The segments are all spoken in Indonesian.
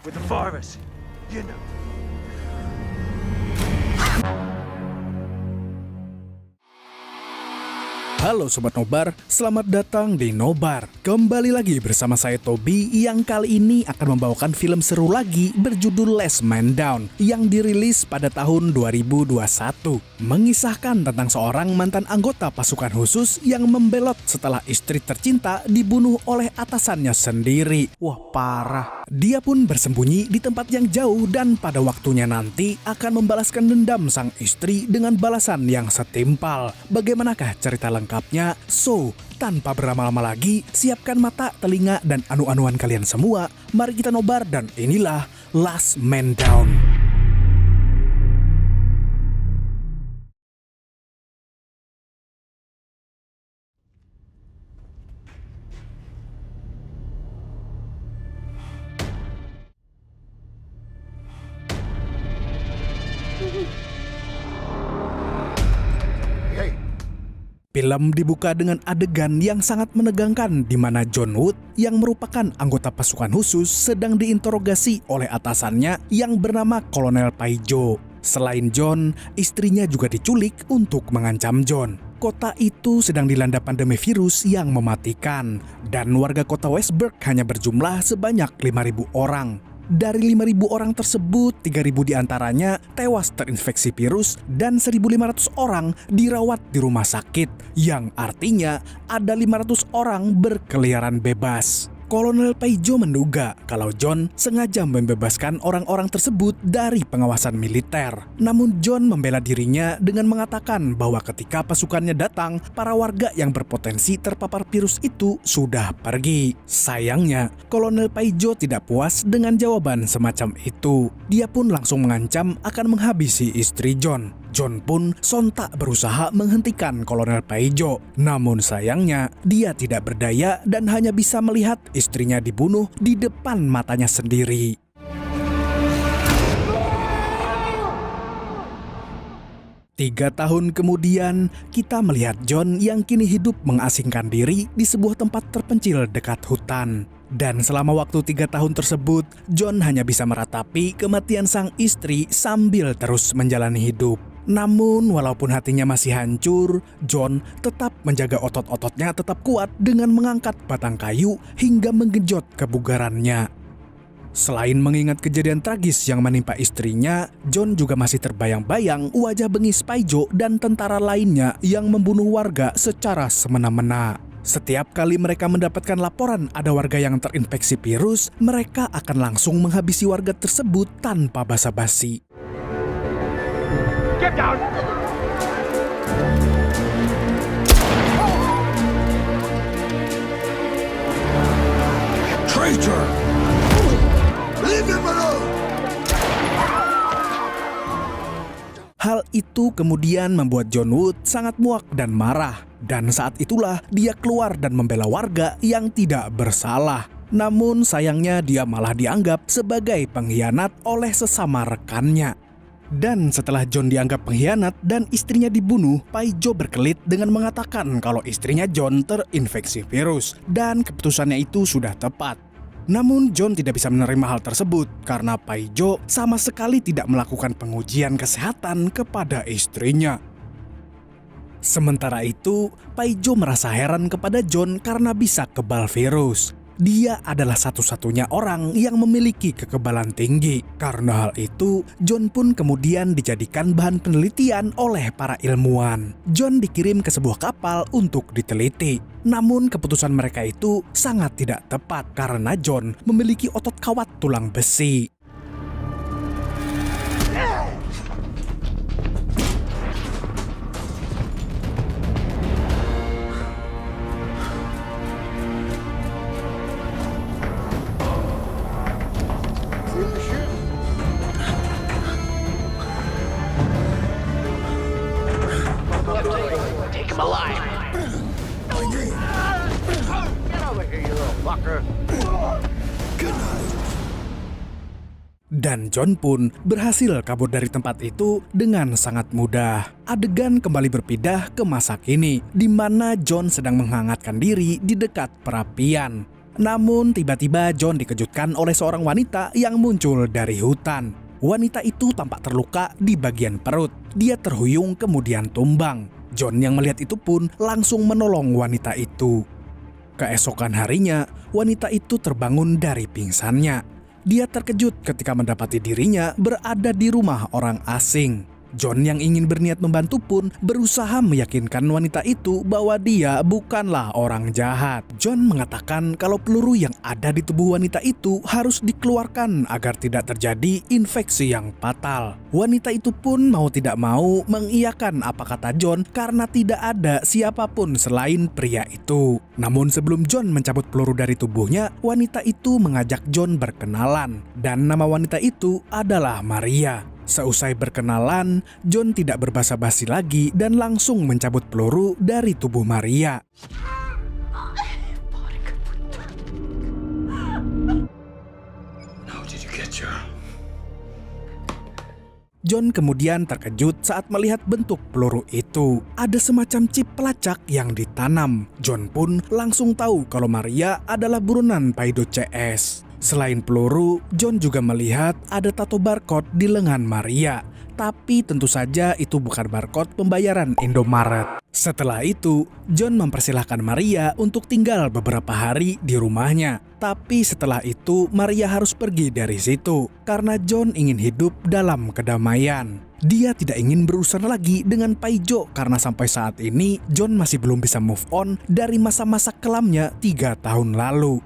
with the virus. You know. Halo Sobat Nobar, selamat datang di Nobar. Kembali lagi bersama saya Tobi yang kali ini akan membawakan film seru lagi berjudul Last Man Down yang dirilis pada tahun 2021. Mengisahkan tentang seorang mantan anggota pasukan khusus yang membelot setelah istri tercinta dibunuh oleh atasannya sendiri. Wah, parah. Dia pun bersembunyi di tempat yang jauh dan pada waktunya nanti akan membalaskan dendam sang istri dengan balasan yang setimpal. Bagaimanakah cerita lengkapnya? So, tanpa berlama-lama lagi, siapkan mata, telinga, dan anu-anuan kalian semua. Mari kita nobar dan inilah Last Man Down. Film dibuka dengan adegan yang sangat menegangkan di mana John Wood yang merupakan anggota pasukan khusus sedang diinterogasi oleh atasannya yang bernama Kolonel Paijo. Selain John, istrinya juga diculik untuk mengancam John. Kota itu sedang dilanda pandemi virus yang mematikan dan warga kota Westburg hanya berjumlah sebanyak 5.000 orang. Dari 5.000 orang tersebut, 3.000 diantaranya tewas terinfeksi virus dan 1.500 orang dirawat di rumah sakit, yang artinya ada 500 orang berkeliaran bebas. Kolonel Paijo menduga kalau John sengaja membebaskan orang-orang tersebut dari pengawasan militer. Namun John membela dirinya dengan mengatakan bahwa ketika pasukannya datang, para warga yang berpotensi terpapar virus itu sudah pergi. Sayangnya, Kolonel Paijo tidak puas dengan jawaban semacam itu. Dia pun langsung mengancam akan menghabisi istri John. John pun sontak berusaha menghentikan Kolonel Paijo. Namun sayangnya, dia tidak berdaya dan hanya bisa melihat istrinya dibunuh di depan matanya sendiri. Tiga tahun kemudian, kita melihat John yang kini hidup mengasingkan diri di sebuah tempat terpencil dekat hutan. Dan selama waktu 3 tahun tersebut, John hanya bisa meratapi kematian sang istri sambil terus menjalani hidup. Namun walaupun hatinya masih hancur, John tetap menjaga otot-ototnya tetap kuat dengan mengangkat batang kayu hingga menggenjot kebugarannya. Selain mengingat kejadian tragis yang menimpa istrinya, John juga masih terbayang-bayang wajah bengis Paijo dan tentara lainnya yang membunuh warga secara semena-mena. Setiap kali mereka mendapatkan laporan ada warga yang terinfeksi virus, mereka akan langsung menghabisi warga tersebut tanpa basa-basi. Get down! Traitor! Leave him alone! Hal itu kemudian membuat John Wood sangat muak dan marah. Dan saat itulah dia keluar dan membela warga yang tidak bersalah. Namun sayangnya dia malah dianggap sebagai pengkhianat oleh sesama rekannya. Dan setelah John dianggap pengkhianat dan istrinya dibunuh, Paijo berkelit dengan mengatakan kalau istrinya John terinfeksi virus dan keputusannya itu sudah tepat. Namun John tidak bisa menerima hal tersebut karena Paijo sama sekali tidak melakukan pengujian kesehatan kepada istrinya. Sementara itu, Paijo merasa heran kepada John karena bisa kebal virus. Dia adalah satu-satunya orang yang memiliki kekebalan tinggi. Karena hal itu, John pun kemudian dijadikan bahan penelitian oleh para ilmuwan. John dikirim ke sebuah kapal untuk diteliti. Namun keputusan mereka itu sangat tidak tepat karena John memiliki otot kawat tulang besi. Take him alive! Get over here, you little fucker! Dan John pun berhasil kabur dari tempat itu dengan sangat mudah. Adegan kembali berpindah ke masa kini, di mana John sedang menghangatkan diri di dekat perapian. Namun tiba-tiba John dikejutkan oleh seorang wanita yang muncul dari hutan. Wanita itu tampak terluka di bagian perut. Dia terhuyung kemudian tumbang. John yang melihat itu pun langsung menolong wanita itu. Keesokan harinya, wanita itu terbangun dari pingsannya. Dia terkejut ketika mendapati dirinya berada di rumah orang asing. John yang ingin berniat membantu pun berusaha meyakinkan wanita itu bahwa dia bukanlah orang jahat. John mengatakan kalau peluru yang ada di tubuh wanita itu harus dikeluarkan agar tidak terjadi infeksi yang fatal. Wanita itu pun mau tidak mau mengiyakan apa kata John karena tidak ada siapapun selain pria itu. Namun sebelum John mencabut peluru dari tubuhnya, wanita itu mengajak John berkenalan. Dan nama wanita itu adalah Maria. Seusai berkenalan, John tidak berbasa-basi lagi dan langsung mencabut peluru dari tubuh Maria. John kemudian terkejut saat melihat bentuk peluru itu. Ada semacam chip pelacak yang ditanam. John pun langsung tahu kalau Maria adalah buronan Paido CS. Selain peluru, John juga melihat ada tato barcode di lengan Maria. Tapi tentu saja itu bukan barcode pembayaran Indomaret. Setelah itu, John mempersilahkan Maria untuk tinggal beberapa hari di rumahnya. Tapi setelah itu, Maria harus pergi dari situ karena John ingin hidup dalam kedamaian. Dia tidak ingin berurusan lagi dengan Paijo karena sampai saat ini John masih belum bisa move on dari masa-masa kelamnya 3 tahun lalu.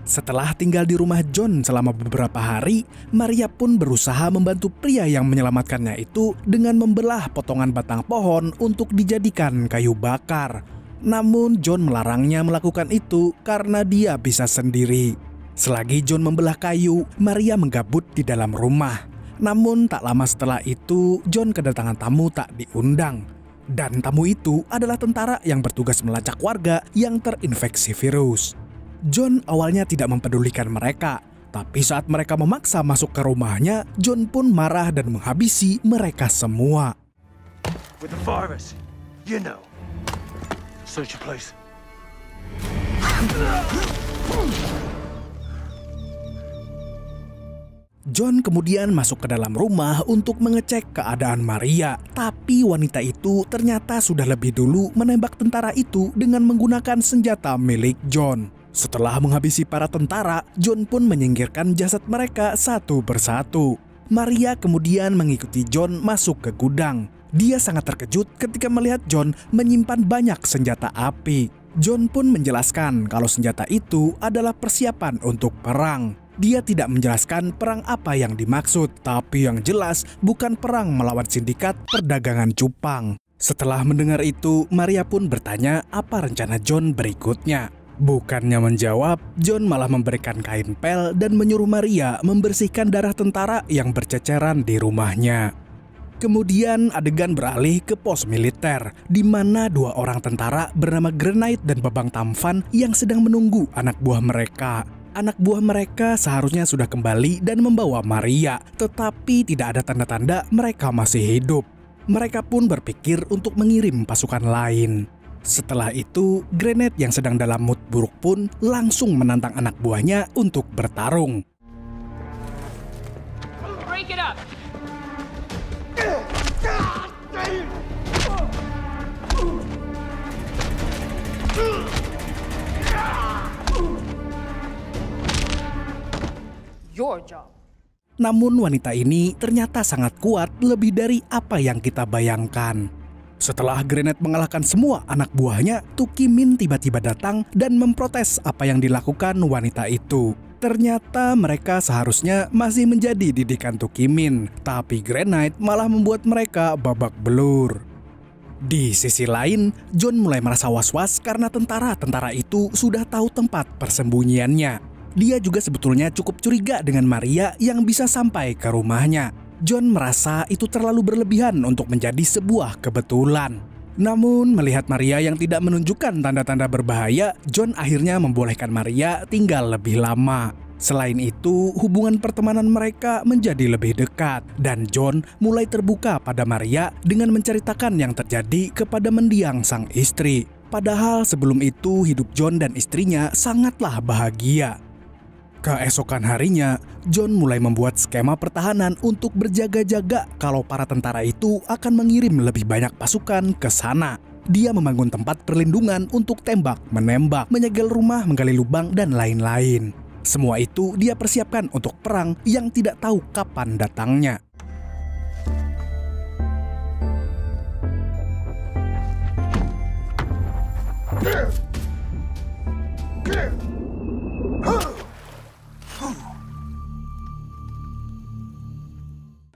Setelah tinggal di rumah John selama beberapa hari, Maria pun berusaha membantu pria yang menyelamatkannya itu dengan membelah potongan batang pohon untuk dijadikan kayu bakar. Namun John melarangnya melakukan itu karena dia bisa sendiri. Selagi John membelah kayu, Maria menggabut di dalam rumah. Namun tak lama setelah itu, John kedatangan tamu tak diundang. Dan tamu itu adalah tentara yang bertugas melacak warga yang terinfeksi virus. John awalnya tidak mempedulikan mereka, tapi saat mereka memaksa masuk ke rumahnya, John pun marah dan menghabisi mereka semua. With the virus, you know. Search your place. John kemudian masuk ke dalam rumah untuk mengecek keadaan Maria, tapi wanita itu ternyata sudah lebih dulu menembak tentara itu dengan menggunakan senjata milik John. Setelah menghabisi para tentara, John pun menyingkirkan jasad mereka satu persatu. Maria kemudian mengikuti John masuk ke gudang. Dia sangat terkejut ketika melihat John menyimpan banyak senjata api. John pun menjelaskan kalau senjata itu adalah persiapan untuk perang. Dia tidak menjelaskan perang apa yang dimaksud, tapi yang jelas bukan perang melawan sindikat perdagangan cupang. Setelah mendengar itu, Maria pun bertanya apa rencana John berikutnya. Bukannya menjawab, John malah memberikan kain pel dan menyuruh Maria membersihkan darah tentara yang berceceran di rumahnya. Kemudian adegan beralih ke pos militer, di mana 2 orang tentara bernama Grenade dan Babang Tamfan yang sedang menunggu anak buah mereka. Anak buah mereka seharusnya sudah kembali dan membawa Maria, tetapi tidak ada tanda-tanda mereka masih hidup. Mereka pun berpikir untuk mengirim pasukan lain. Setelah itu, Grenade yang sedang dalam mood buruk pun langsung menantang anak buahnya untuk bertarung. Break it up. Your job. Namun wanita ini ternyata sangat kuat lebih dari apa yang kita bayangkan. Setelah Grenade mengalahkan semua anak buahnya, Tuki Min tiba-tiba datang dan memprotes apa yang dilakukan wanita itu. Ternyata mereka seharusnya masih menjadi didikan Tuki Min, tapi Grenade malah membuat mereka babak belur. Di sisi lain, John mulai merasa was-was karena tentara-tentara itu sudah tahu tempat persembunyiannya. Dia juga sebetulnya cukup curiga dengan Maria yang bisa sampai ke rumahnya. John merasa itu terlalu berlebihan untuk menjadi sebuah kebetulan. Namun melihat Maria yang tidak menunjukkan tanda-tanda berbahaya, John akhirnya membolehkan Maria tinggal lebih lama. Selain itu, hubungan pertemanan mereka menjadi lebih dekat dan John mulai terbuka pada Maria dengan menceritakan yang terjadi kepada mendiang sang istri. Padahal sebelum itu hidup John dan istrinya sangatlah bahagia. Keesokan harinya, John mulai membuat skema pertahanan untuk berjaga-jaga kalau para tentara itu akan mengirim lebih banyak pasukan ke sana. Dia membangun tempat perlindungan untuk tembak, menembak, menyegel rumah, menggali lubang, dan lain-lain. Semua itu dia persiapkan untuk perang yang tidak tahu kapan datangnya.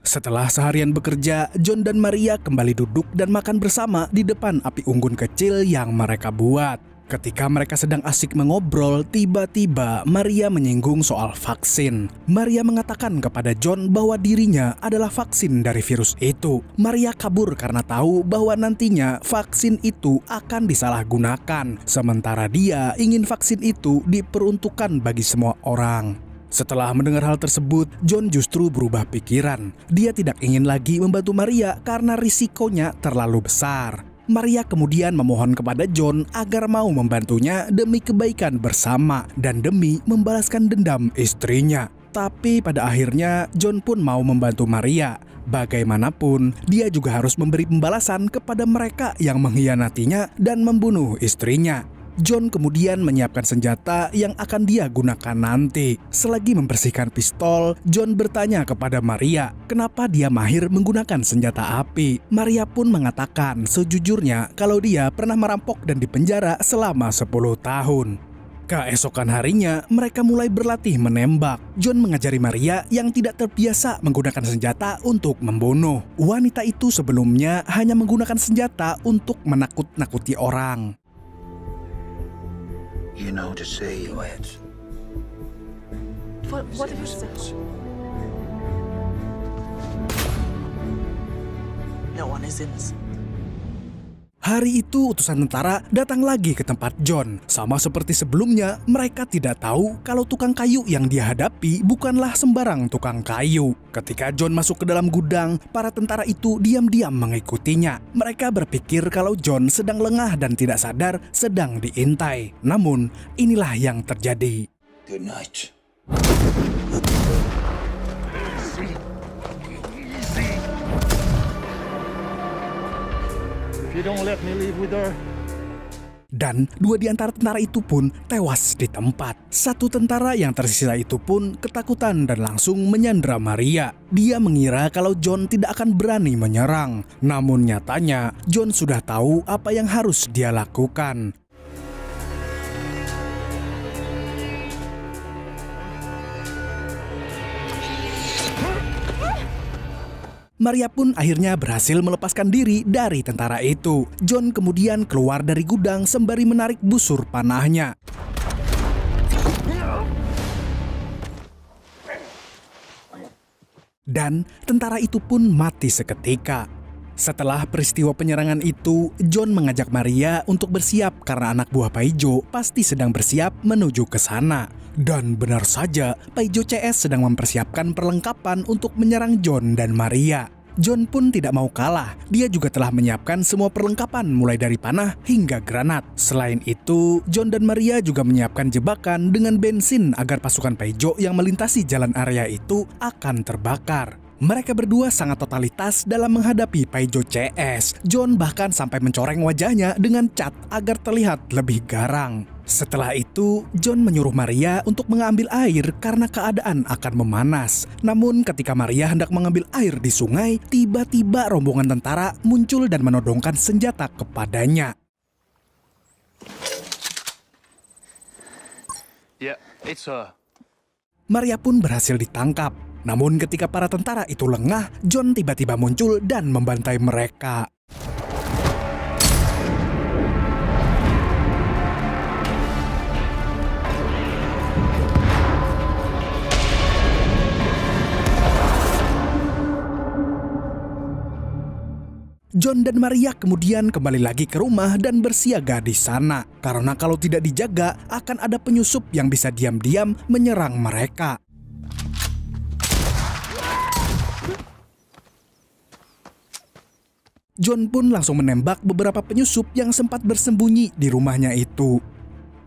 Setelah seharian bekerja, John dan Maria kembali duduk dan makan bersama di depan api unggun kecil yang mereka buat. Ketika mereka sedang asik mengobrol, tiba-tiba Maria menyinggung soal vaksin. Maria mengatakan kepada John bahwa dirinya adalah vaksin dari virus itu. Maria kabur karena tahu bahwa nantinya vaksin itu akan disalahgunakan. Sementara dia ingin vaksin itu diperuntukkan bagi semua orang. Setelah mendengar hal tersebut, John justru berubah pikiran. Dia tidak ingin lagi membantu Maria karena risikonya terlalu besar. Maria kemudian memohon kepada John agar mau membantunya demi kebaikan bersama dan demi membalaskan dendam istrinya. Tapi pada akhirnya John pun mau membantu Maria. Bagaimanapun, dia juga harus memberi pembalasan kepada mereka yang mengkhianatinya dan membunuh istrinya. John kemudian menyiapkan senjata yang akan dia gunakan nanti. Selagi membersihkan pistol, John bertanya kepada Maria, kenapa dia mahir menggunakan senjata api. Maria pun mengatakan sejujurnya kalau dia pernah merampok dan dipenjara selama 10 tahun. Keesokan harinya, mereka mulai berlatih menembak. John mengajari Maria yang tidak terbiasa menggunakan senjata untuk membunuh. Wanita itu sebelumnya hanya menggunakan senjata untuk menakut-nakuti orang. You know to say it. What if it's No one is innocent. Hari itu utusan tentara datang lagi ke tempat John. Sama seperti sebelumnya, mereka tidak tahu kalau tukang kayu yang dia hadapi bukanlah sembarang tukang kayu. Ketika John masuk ke dalam gudang, para tentara itu diam-diam mengikutinya. Mereka berpikir kalau John sedang lengah dan tidak sadar sedang diintai. Namun, inilah yang terjadi. Good night. You don't let me leave with her. Dan 2 di antara tentara itu pun tewas di tempat. 1 tentara yang tersisa itu pun ketakutan dan langsung menyandra Maria. Dia mengira kalau John tidak akan berani menyerang. Namun nyatanya John sudah tahu apa yang harus dia lakukan. Maria pun akhirnya berhasil melepaskan diri dari tentara itu. John kemudian keluar dari gudang sembari menarik busur panahnya. Dan tentara itu pun mati seketika. Setelah peristiwa penyerangan itu, John mengajak Maria untuk bersiap karena anak buah Paijo pasti sedang bersiap menuju ke sana. Dan benar saja, Paijo CS sedang mempersiapkan perlengkapan untuk menyerang John dan Maria. John pun tidak mau kalah. Dia juga telah menyiapkan semua perlengkapan mulai dari panah hingga granat. Selain itu, John dan Maria juga menyiapkan jebakan dengan bensin agar pasukan Paijo yang melintasi jalan area itu akan terbakar. Mereka berdua sangat totalitas dalam menghadapi Paijo CS. John bahkan sampai mencoreng wajahnya dengan cat agar terlihat lebih garang. Setelah itu, John menyuruh Maria untuk mengambil air karena keadaan akan memanas. Namun ketika Maria hendak mengambil air di sungai, tiba-tiba rombongan tentara muncul dan menodongkan senjata kepadanya. Yeah, it's her. Maria pun berhasil ditangkap. Namun ketika para tentara itu lengah, John tiba-tiba muncul dan membantai mereka. John dan Maria kemudian kembali lagi ke rumah dan bersiaga di sana. Karena kalau tidak dijaga, akan ada penyusup yang bisa diam-diam menyerang mereka. John pun langsung menembak beberapa penyusup yang sempat bersembunyi di rumahnya itu.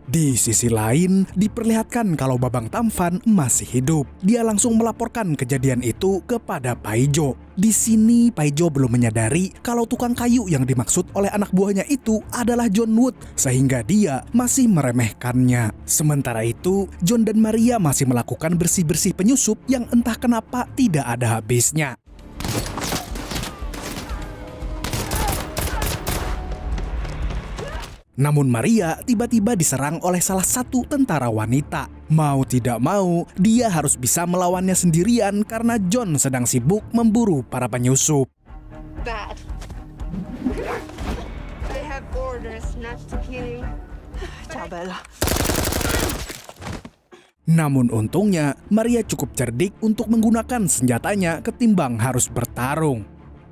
Di sisi lain, diperlihatkan kalau Babang Tampan masih hidup. Dia langsung melaporkan kejadian itu kepada Paijo. Di sini Paijo belum menyadari kalau tukang kayu yang dimaksud oleh anak buahnya itu adalah John Wood, sehingga dia masih meremehkannya. Sementara itu, John dan Maria masih melakukan bersih-bersih penyusup yang entah kenapa tidak ada habisnya. Namun Maria tiba-tiba diserang oleh salah satu tentara wanita. Mau tidak mau, dia harus bisa melawannya sendirian karena John sedang sibuk memburu para penyusup. Bad. I have orders not to kill you. Ciao, Bella. Namun untungnya, Maria cukup cerdik untuk menggunakan senjatanya ketimbang harus bertarung.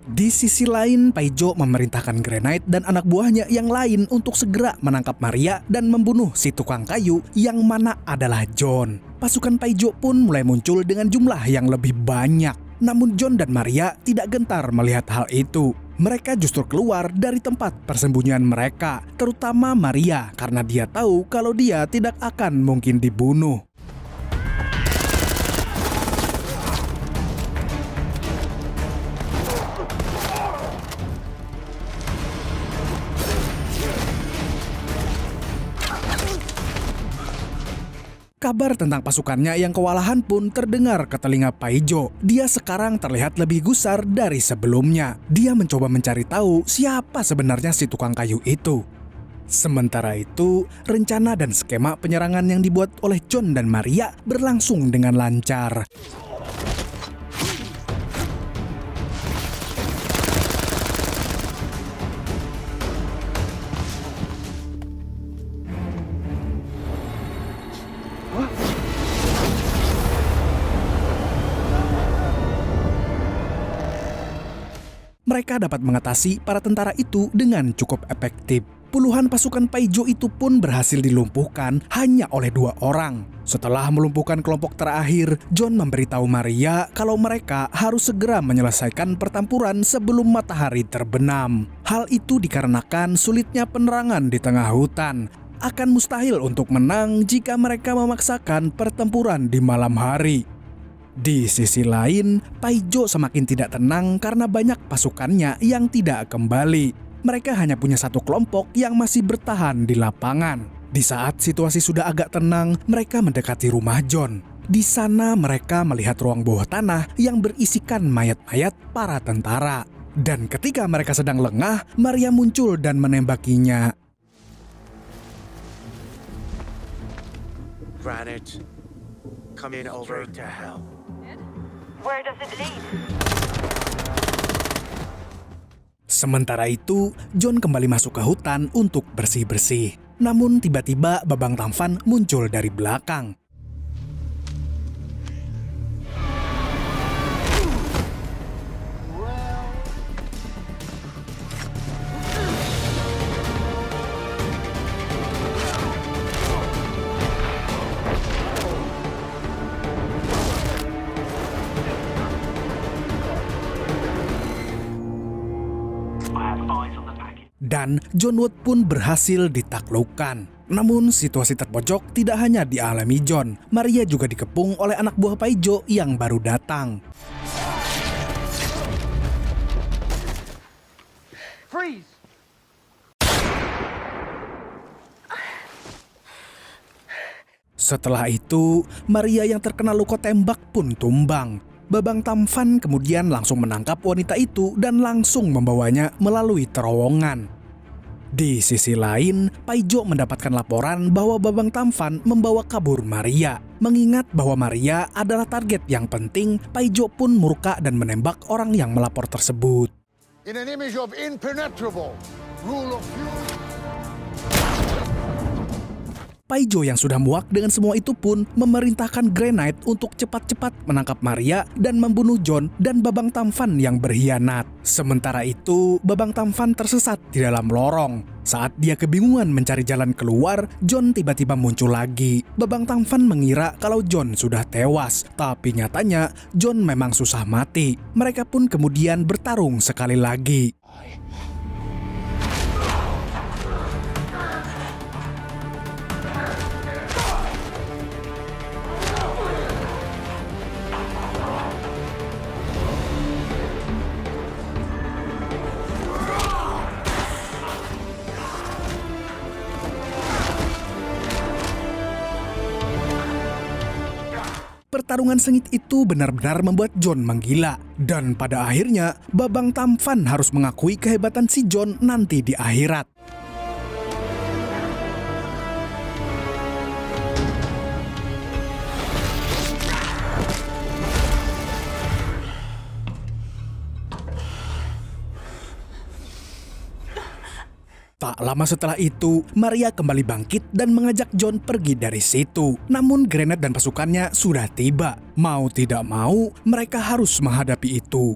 Di sisi lain, Paijo memerintahkan Granite dan anak buahnya yang lain untuk segera menangkap Maria dan membunuh si tukang kayu yang mana adalah John. Pasukan Paijo pun mulai muncul dengan jumlah yang lebih banyak. Namun John dan Maria tidak gentar melihat hal itu. Mereka justru keluar dari tempat persembunyian mereka, terutama Maria karena dia tahu kalau dia tidak akan mungkin dibunuh. Kabar tentang pasukannya yang kewalahan pun terdengar ke telinga Paijo. Dia sekarang terlihat lebih gusar dari sebelumnya. Dia mencoba mencari tahu siapa sebenarnya si tukang kayu itu. Sementara itu, rencana dan skema penyerangan yang dibuat oleh John dan Maria berlangsung dengan lancar. Mereka dapat mengatasi para tentara itu dengan cukup efektif. Puluhan pasukan Paijo itu pun berhasil dilumpuhkan hanya oleh 2 orang. Setelah melumpuhkan kelompok terakhir, John memberitahu Maria kalau mereka harus segera menyelesaikan pertempuran sebelum matahari terbenam. Hal itu dikarenakan sulitnya penerangan di tengah hutan. Akan mustahil untuk menang jika mereka memaksakan pertempuran di malam hari. Di sisi lain, Paijo semakin tidak tenang karena banyak pasukannya yang tidak kembali. Mereka hanya punya satu kelompok yang masih bertahan di lapangan. Di saat situasi sudah agak tenang, mereka mendekati rumah John. Di sana mereka melihat ruang bawah tanah yang berisikan mayat-mayat para tentara. Dan ketika mereka sedang lengah, Maria muncul dan menembakinya. Granite, come in over to hell. Where does it lead? Sementara itu, John kembali masuk ke hutan untuk bersih-bersih. Namun tiba-tiba Babang Tampan muncul dari belakang. Dan John Wood pun berhasil ditaklukkan. Namun situasi terpojok tidak hanya dialami John. Maria juga dikepung oleh anak buah Paijo yang baru datang. Freeze! Setelah itu, Maria yang terkena luka tembak pun tumbang. Babang Tampan kemudian langsung menangkap wanita itu dan langsung membawanya melalui terowongan. Di sisi lain, Paijo mendapatkan laporan bahwa Babang Tampan membawa kabur Maria. Mengingat bahwa Maria adalah target yang penting, Paijo pun murka dan menembak orang yang melapor tersebut. In an image of impenetrable rule of fury. Paijo yang sudah muak dengan semua itu pun memerintahkan Granite untuk cepat-cepat menangkap Maria dan membunuh John dan Babang Tampan yang berkhianat. Sementara itu, Babang Tampan tersesat di dalam lorong. Saat dia kebingungan mencari jalan keluar, John tiba-tiba muncul lagi. Babang Tampan mengira kalau John sudah tewas, tapi nyatanya John memang susah mati. Mereka pun kemudian bertarung sekali lagi. I Pertarungan sengit itu benar-benar membuat John menggila. Dan pada akhirnya, Babang Tampan harus mengakui kehebatan si John nanti di akhirat. Tak lama setelah itu, Maria kembali bangkit dan mengajak John pergi dari situ. Namun Granat dan pasukannya sudah tiba. Mau tidak mau, mereka harus menghadapi itu.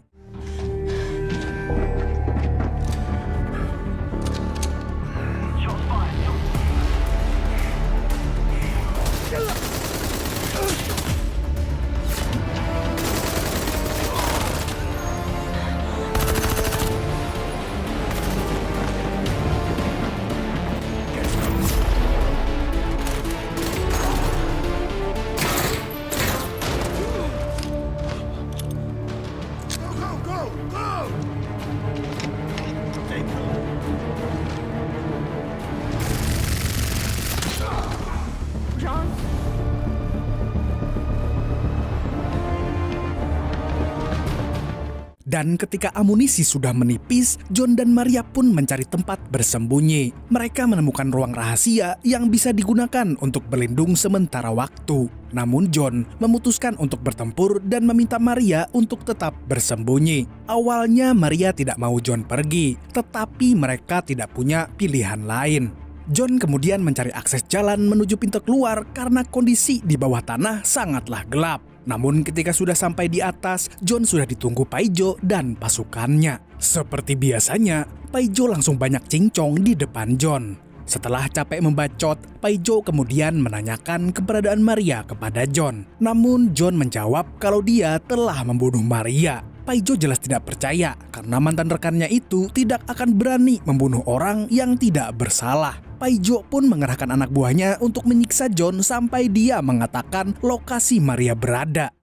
Dan ketika amunisi sudah menipis, John dan Maria pun mencari tempat bersembunyi. Mereka menemukan ruang rahasia yang bisa digunakan untuk berlindung sementara waktu. Namun John memutuskan untuk bertempur dan meminta Maria untuk tetap bersembunyi. Awalnya Maria tidak mau John pergi, tetapi mereka tidak punya pilihan lain. John kemudian mencari akses jalan menuju pintu keluar karena kondisi di bawah tanah sangatlah gelap. Namun ketika sudah sampai di atas, John sudah ditunggu Paijo dan pasukannya. Seperti biasanya, Paijo langsung banyak cincong di depan John. Setelah capek membacot, Paijo kemudian menanyakan keberadaan Maria kepada John. Namun John menjawab kalau dia telah membunuh Maria. Paijo jelas tidak percaya karena mantan rekannya itu tidak akan berani membunuh orang yang tidak bersalah. Paijo pun mengerahkan anak buahnya untuk menyiksa John sampai dia mengatakan lokasi Maria berada.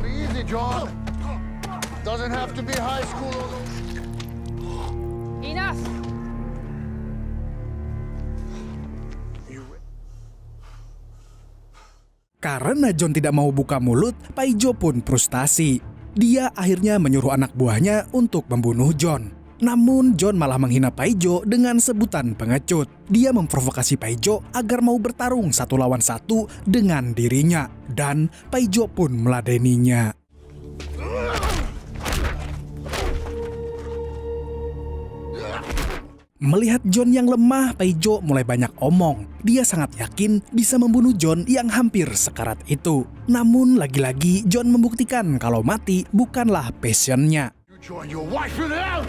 Easy, John. Doesn't have to be high school. Enough! Karena John tidak mau buka mulut, Paijo pun frustasi. Dia akhirnya menyuruh anak buahnya untuk membunuh John. Namun John malah menghina Paijo dengan sebutan pengecut. Dia memprovokasi Paijo agar mau bertarung 1 lawan 1 dengan dirinya. Dan Paijo pun meladeninya. Melihat John yang lemah, Paijo mulai banyak omong. Dia sangat yakin bisa membunuh John yang hampir sekarat itu. Namun lagi-lagi John membuktikan kalau mati bukanlah passionnya. You join your wife in hell.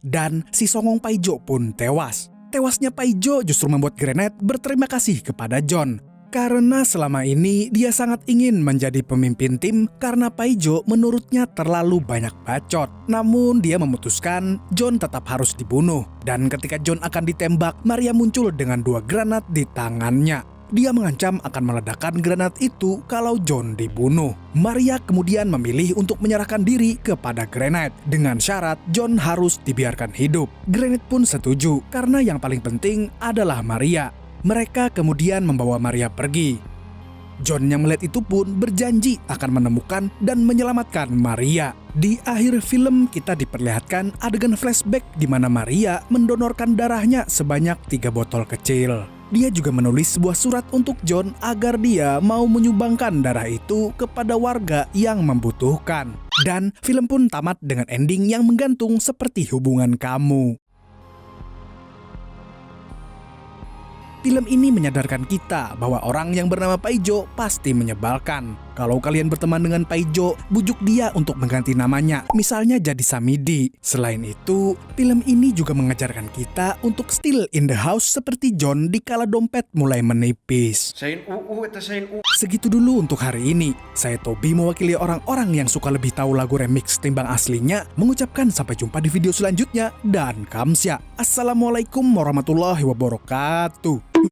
Dan si songong Paijo pun tewas. Tewasnya Paijo justru membuat Granat berterima kasih kepada John. Karena selama ini dia sangat ingin menjadi pemimpin tim karena Paijo menurutnya terlalu banyak bacot. Namun dia memutuskan John tetap harus dibunuh. Dan ketika John akan ditembak, Maria muncul dengan 2 granat di tangannya. Dia mengancam akan meledakkan granat itu kalau John dibunuh. Maria kemudian memilih untuk menyerahkan diri kepada Granat dengan syarat John harus dibiarkan hidup. Granat pun setuju karena yang paling penting adalah Maria. Mereka kemudian membawa Maria pergi. John yang melihat itu pun berjanji akan menemukan dan menyelamatkan Maria. Di akhir film kita diperlihatkan adegan flashback di mana Maria mendonorkan darahnya sebanyak 3 botol kecil. Dia juga menulis sebuah surat untuk John agar dia mau menyumbangkan darah itu kepada warga yang membutuhkan. Dan film pun tamat dengan ending yang menggantung seperti hubungan kamu. Film ini menyadarkan kita bahwa orang yang bernama Paijo pasti menyebalkan. Kalau kalian berteman dengan Paijo, bujuk dia untuk mengganti namanya, misalnya jadi Samidi. Selain itu, film ini juga mengajarkan kita untuk still in the house seperti John di kala dompet mulai menipis. Segitu dulu untuk hari ini. Saya Tobi mewakili orang-orang yang suka lebih tahu lagu remix timbang aslinya, mengucapkan sampai jumpa di video selanjutnya dan kamsya. Assalamualaikum warahmatullahi wabarakatuh.